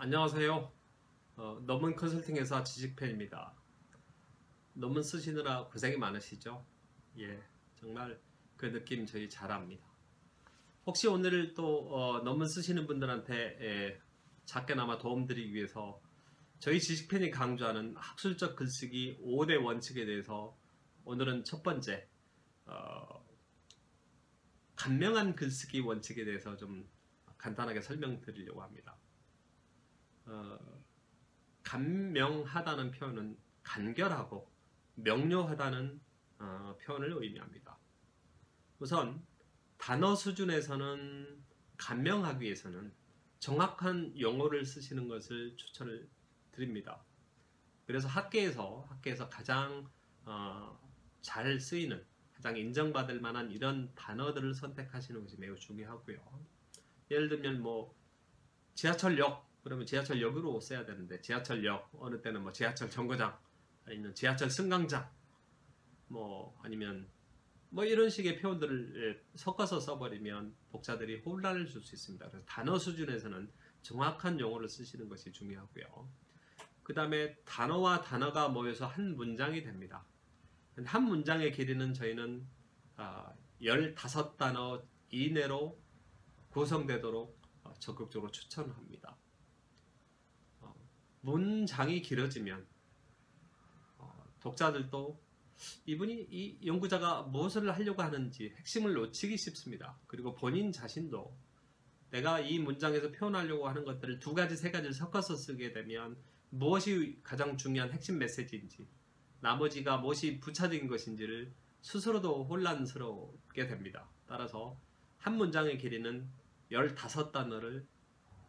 안녕하세요. 논문 컨설팅 회사 지식팬입니다. 논문 쓰시느라 고생이 많으시죠? 예, 정말 그 느낌 저희 잘 압니다. 혹시 오늘 또 논문 쓰시는 분들한테 작게나마 도움드리기 위해서 저희 지식팬이 강조하는 학술적 글쓰기 5대 원칙에 대해서 오늘은 첫 번째 간명한 글쓰기 원칙에 대해서 좀 간단하게 설명드리려고 합니다. 간명하다는 표현은 간결하고 명료하다는 표현을 의미합니다. 우선 단어 수준에서는 간명하기 위해서는 정확한 용어를 쓰시는 것을 추천을 드립니다. 그래서 학계에서 가장 잘 쓰이는, 가장 인정받을 만한 이런 단어들을 선택하시는 것이 매우 중요하고요. 예를 들면 지하철역, 그러면 지하철역으로 써야 되는데 지하철역, 어느 때는 지하철 정거장, 아니면 지하철 승강장, 아니면 이런 식의 표현들을 섞어서 써버리면 독자들이 혼란을 줄 수 있습니다. 그래서 단어 수준에서는 정확한 용어를 쓰시는 것이 중요하고요. 그 다음에 단어와 단어가 모여서 한 문장이 됩니다. 한 문장의 길이는 저희는 15단어 이내로 구성되도록 적극적으로 추천합니다. 문장이 길어지면 독자들도 이 연구자가 무엇을 하려고 하는지 핵심을 놓치기 쉽습니다. 그리고 본인 자신도 내가 이 문장에서 표현하려고 하는 것들을 2가지, 3가지를 섞어서 쓰게 되면 무엇이 가장 중요한 핵심 메시지인지, 나머지가 무엇이 부차적인 것인지를 스스로도 혼란스럽게 됩니다. 따라서 한 문장의 길이는 15단어를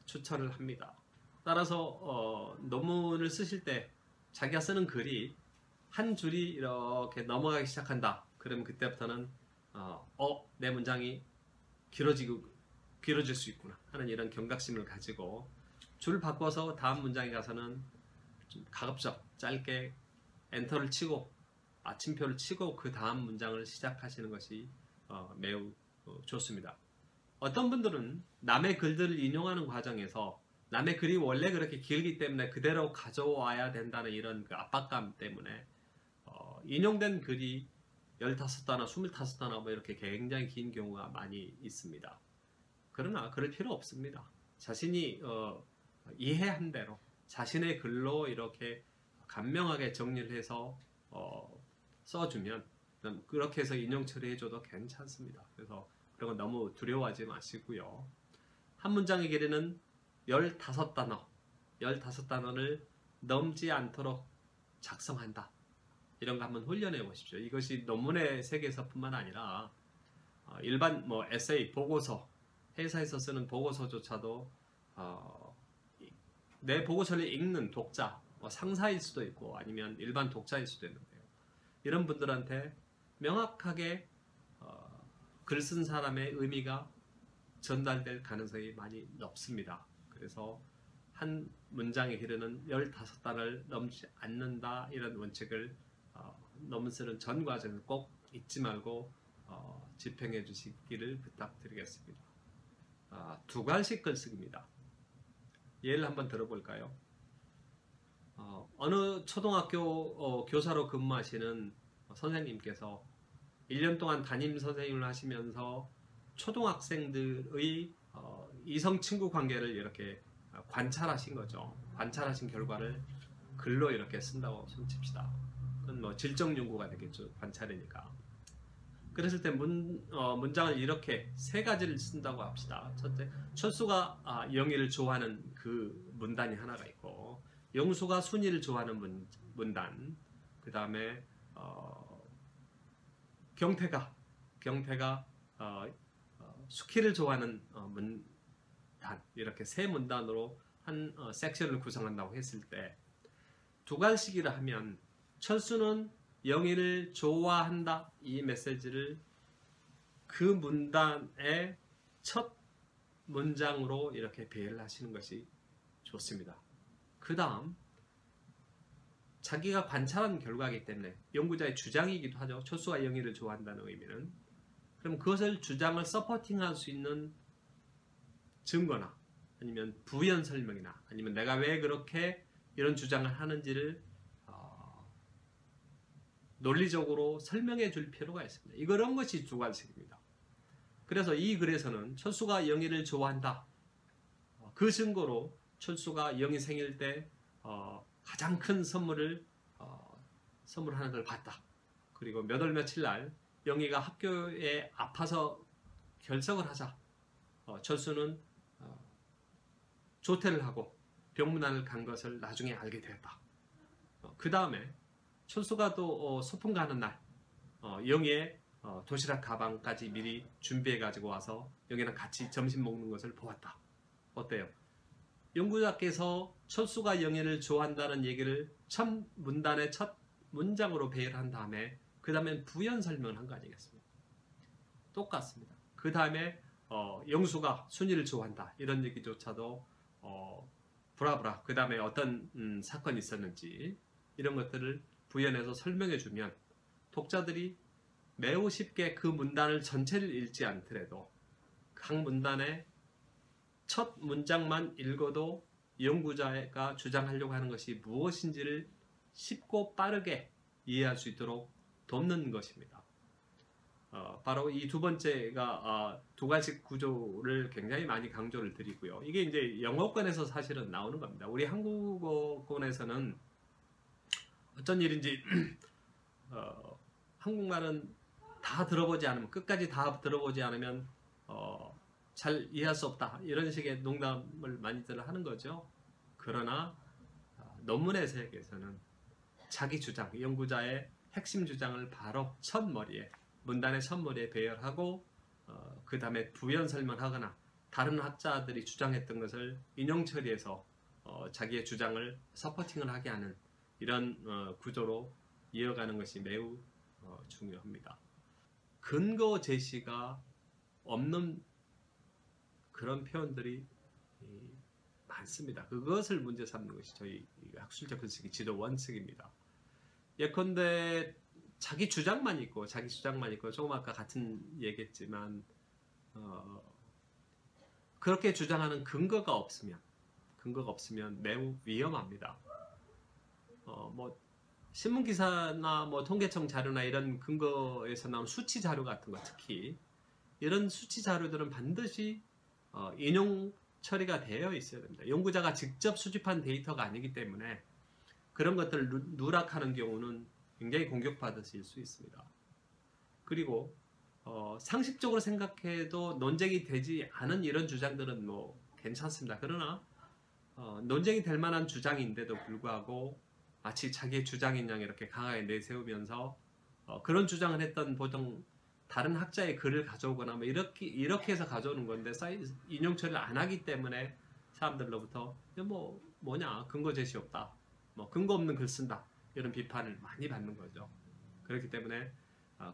추천을 합니다. 따라서 논문을 쓰실 때 자기가 쓰는 글이 한 줄이 이렇게 넘어가기 시작한다. 그러면 그때부터는 내 문장이 길어질 수 있구나 하는 이런 경각심을 가지고 줄 바꿔서 다음 문장에 가서는 좀 가급적 짧게 엔터를 치고 마침표를 치고 그 다음 문장을 시작하시는 것이 매우 좋습니다. 어떤 분들은 남의 글들을 인용하는 과정에서 남의 글이 원래 그렇게 길기 때문에 그대로 가져와야 된다는 이런 그 압박감 때문에 인용된 글이 15단어, 25단어 이렇게 굉장히 긴 경우가 많이 있습니다. 그러나 그럴 필요 없습니다. 자신이 이해한 대로 자신의 글로 이렇게 간명하게 정리를 해서 써주면 그렇게 해서 인용 처리해줘도 괜찮습니다. 그래서 그런 건 너무 두려워하지 마시고요. 한 문장의 길이는 15단어를 넘지 않도록 작성한다. 이런 거 한번 훈련해 보십시오. 이것이 논문의 세계에서뿐만 아니라 일반 에세이, 보고서, 회사에서 쓰는 보고서조차도 내 보고서를 읽는 독자, 상사일 수도 있고 아니면 일반 독자일 수도 있는데요. 이런 분들한테 명확하게 글 쓴 사람의 의미가 전달될 가능성이 많이 높습니다. 그래서 한 문장의 길이는 15단어를 넘지 않는다, 이런 원칙을 논문 쓰는 전 과정을 꼭 잊지 말고 집행해 주시기를 부탁드리겠습니다. 2갈식 글쓰기입니다. 예를 한번 들어볼까요? 어느 초등학교 교사로 근무하시는 선생님께서 1년 동안 담임 선생님을 하시면서 초등학생들의 이성 친구 관계를 이렇게 관찰하신 거죠. 관찰하신 결과를 글로 이렇게 쓴다고 손칩시다. 그건 질적 연구가 되겠죠. 관찰이니까. 그랬을 때 문장을 이렇게 3가지를 쓴다고 합시다. 첫째, 철수가 영희를 좋아하는 그 문단이 하나가 있고, 영수가 순이를 좋아하는 문단, 그 다음에 경태가 수키를 좋아하는 문단, 이렇게 3문단으로 한 섹션을 구성한다고 했을 때 2갈식이라 하면 철수는 영희를 좋아한다, 이 메시지를 그 문단의 첫 문장으로 이렇게 배열을 하시는 것이 좋습니다. 그 다음, 자기가 관찰한 결과이기 때문에 연구자의 주장이기도 하죠. 철수가 영희를 좋아한다는 의미는. 그럼 그것을 주장을 서포팅할 수 있는 증거나 아니면 부연 설명이나 아니면 내가 왜 그렇게 이런 주장을 하는지를 논리적으로 설명해 줄 필요가 있습니다. 이런 것이 두괄식입니다. 그래서 이 글에서는 철수가 영희를 좋아한다. 그 증거로 철수가 영희 생일 때 가장 큰 선물을 선물하는 걸 봤다. 그리고 몇 월 며칠 날 영희가 학교에 아파서 결석을 하자 철수는 조퇴를 하고 병문안을 간 것을 나중에 알게 되었다. 그 다음에 철수가 또 소풍 가는 날 영희의 도시락 가방까지 미리 준비해 가지고 와서 영희랑 같이 점심 먹는 것을 보았다. 어때요? 연구자께서 철수가 영희를 좋아한다는 얘기를 첫 문단의 첫 문장으로 배열한 다음에 그 다음엔 부연 설명을 한 거 아니겠습니까? 똑같습니다. 그 다음에 영수가 순이를 좋아한다 이런 얘기조차도 브라브라 그 다음에 어떤 사건이 있었는지 이런 것들을 부연해서 설명해 주면 독자들이 매우 쉽게 그 문단을 전체를 읽지 않더라도 각 문단의 첫 문장만 읽어도 연구자가 주장하려고 하는 것이 무엇인지를 쉽고 빠르게 이해할 수 있도록 돕는 것입니다. 바로 이 두 번째가 두괄식 구조를 굉장히 많이 강조를 드리고요. 이게 이제 영어권에서 사실은 나오는 겁니다. 우리 한국어권에서는 어쩐 일인지 한국말은 다 들어보지 않으면 끝까지 다 들어보지 않으면 잘 이해할 수 없다 이런 식의 농담을 많이들 하는 거죠. 그러나 논문의 세계에서는 자기 주장, 연구자의 핵심 주장을 바로 첫 머리에 문단의 첫 머리에 배열하고 그 다음에 부연 설명하거나 다른 학자들이 주장했던 것을 인용 처리해서 자기의 주장을 서포팅을 하게 하는 이런 구조로 이어가는 것이 매우 중요합니다. 근거 제시가 없는 그런 표현들이 많습니다. 그것을 문제 삼는 것이 저희 학술적 글쓰기 지도 원칙입니다. 예컨대 자기 주장만 있고 조금 아까 같은 얘기했지만 그렇게 주장하는 근거가 없으면 매우 위험합니다. 뭐 신문 기사나 뭐 통계청 자료나 이런 근거에서 나온 수치 자료 같은 거 특히 이런 수치 자료들은 반드시 인용 처리가 되어 있어야 됩니다. 연구자가 직접 수집한 데이터가 아니기 때문에 그런 것들을 누락하는 경우는 굉장히 공격받으실 수 있습니다. 그리고 상식적으로 생각해도 논쟁이 되지 않은 이런 주장들은 뭐 괜찮습니다. 그러나 논쟁이 될 만한 주장인데도 불구하고 마치 자기의 주장인 양 이렇게 강하게 내세우면서 그런 주장을 했던 보통 다른 학자의 글을 가져오거나 뭐 이렇게 해서 가져오는 건데 인용 처리를 안 하기 때문에 사람들로부터 뭐냐 근거 제시 없다, 뭐 근거 없는 글 쓴다 이런 비판을 많이 받는 거죠. 그렇기 때문에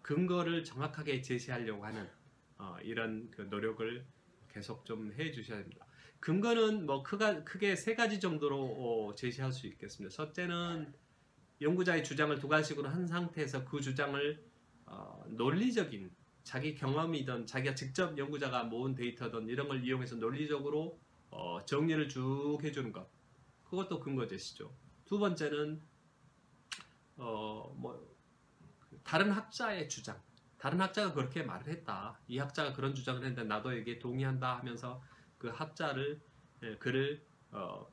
근거를 정확하게 제시하려고 하는 이런 그 노력을 계속 좀 해주셔야 됩니다. 근거는 뭐 크게 세 가지 정도로 제시할 수 있겠습니다. 첫째는 연구자의 주장을 두괄식으로 한 상태에서 그 주장을 논리적인 자기 경험이든 자기가 직접 연구자가 모은 데이터든 이런 걸 이용해서 논리적으로 정리를 쭉 해주는 것, 그것도 근거 제시죠. 두 번째는 뭐 다른 학자의 주장, 다른 학자가 그렇게 말을 했다, 이 학자가 그런 주장을 했는데 나도 여기에 동의한다 하면서 그 학자를 글을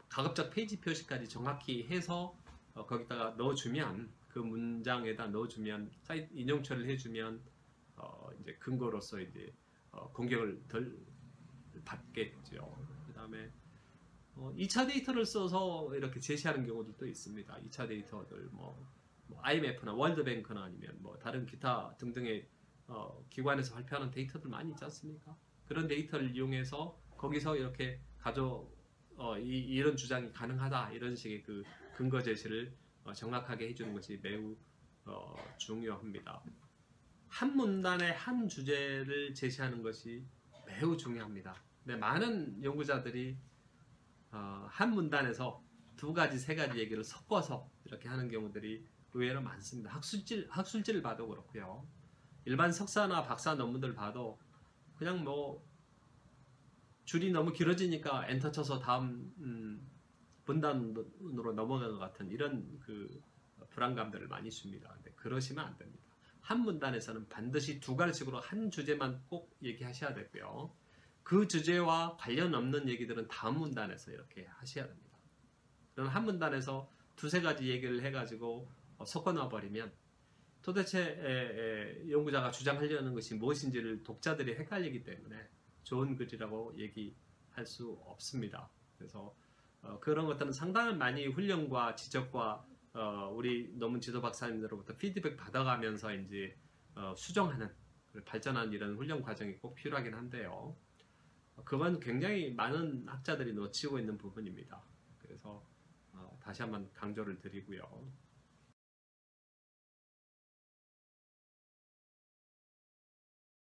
가급적 페이지 표시까지 정확히 해서 거기다가 넣어주면, 그 문장에다 넣어주면, 사이트 인용 처리를 해주면 이제 근거로서 이제 공격을 덜 받겠죠. 그 다음에 2차 데이터를 써서 이렇게 제시하는 경우도 있습니다. 2차 데이터들 뭐 IMF나 월드뱅크나 아니면 뭐 다른 기타 등등의 기관에서 발표하는 데이터들 많이 있지 않습니까? 그런 데이터를 이용해서 거기서 이렇게 이런 주장이 가능하다 이런 식의 그 근거 제시를 정확하게 해주는 것이 매우 중요합니다. 한 문단에 한 주제를 제시하는 것이 매우 중요합니다. 근데 많은 연구자들이 한 문단에서 두 가지, 세 가지 얘기를 섞어서 이렇게 하는 경우들이 의외로 많습니다. 학술지를 봐도 그렇고요. 일반 석사나 박사 논문들 봐도 그냥 뭐 줄이 너무 길어지니까 엔터 쳐서 다음 분단으로 넘어간 것 같은 이런 그 불안감들을 많이 줍니다. 근데 그러시면 안 됩니다. 한 문단에서는 반드시 두 가지식으로 한 주제만 꼭 얘기하셔야 되고요. 그 주제와 관련 없는 얘기들은 다음 문단에서 이렇게 하셔야 됩니다. 그럼 한 문단에서 두세 가지 얘기를 해가지고 섞어 놔버리면 도대체 연구자가 주장하려는 것이 무엇인지를 독자들이 헷갈리기 때문에 좋은 글이라고 얘기할 수 없습니다. 그래서 그런 것들은 상당히 많이 훈련과 지적과 우리 논문 지도 박사님들로부터 피드백 받아가면서 이제 수정하는 발전하는 이런 훈련 과정이 꼭 필요하긴 한데요. 그건 굉장히 많은 학자들이 놓치고 있는 부분입니다. 그래서 다시 한번 강조를 드리고요.